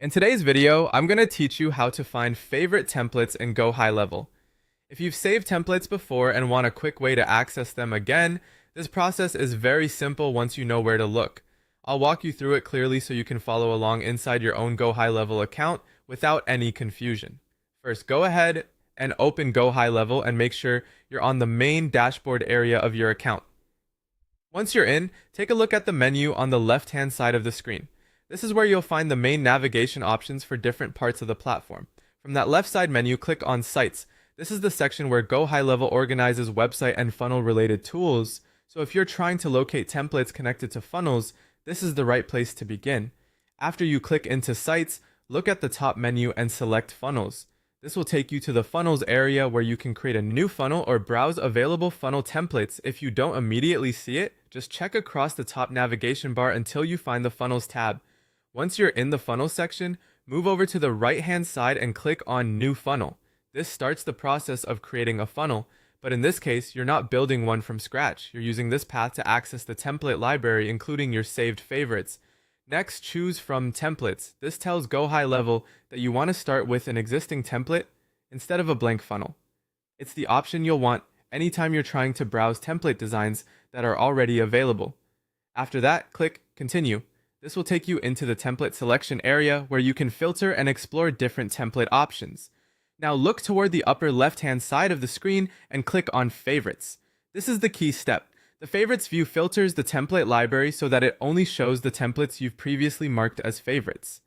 In today's video, I'm going to teach you how to find favorite templates in Gohighlevel. If you've saved templates before and want a quick way to access them again, this process is very simple once you know where to look. I'll walk you through it clearly so you can follow along inside your own Gohighlevel account without any confusion. First, go ahead and open Gohighlevel and make sure you're on the main dashboard area of your account. Once you're in, take a look at the menu on the left-hand side of the screen. This is where you'll find the main navigation options for different parts of the platform. From that left side menu, click on Sites. This is the section where Gohighlevel organizes website and funnel related tools. So if you're trying to locate templates connected to funnels, this is the right place to begin. After you click into Sites, look at the top menu and select Funnels. This will take you to the funnels area where you can create a new funnel or browse available funnel templates. If you don't immediately see it, just check across the top navigation bar until you find the Funnels tab. Once you're in the funnel section, move over to the right-hand side and click on New Funnel. This starts the process of creating a funnel, but in this case, you're not building one from scratch. You're using this path to access the template library, including your saved favorites. Next, choose from Templates. This tells Gohighlevel that you want to start with an existing template instead of a blank funnel. It's the option you'll want anytime you're trying to browse template designs that are already available. After that, click Continue. This will take you into the template selection area where you can filter and explore different template options. Now look toward the upper left-hand side of the screen and click on Favorites. This is the key step. The Favorites view filters the template library so that it only shows the templates you've previously marked as favorites.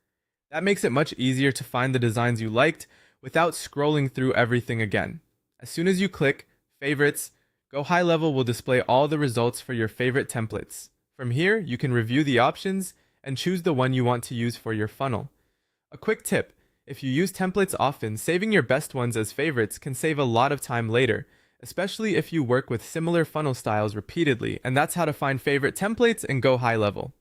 That makes it much easier to find the designs you liked without scrolling through everything again. As soon as you click Favorites, Gohighlevel will display all the results for your favorite templates. From here, you can review the options and choose the one you want to use for your funnel. A quick tip: if you use templates often, saving your best ones as favorites can save a lot of time later, especially if you work with similar funnel styles repeatedly, and that's how to find favorite templates in Gohighlevel.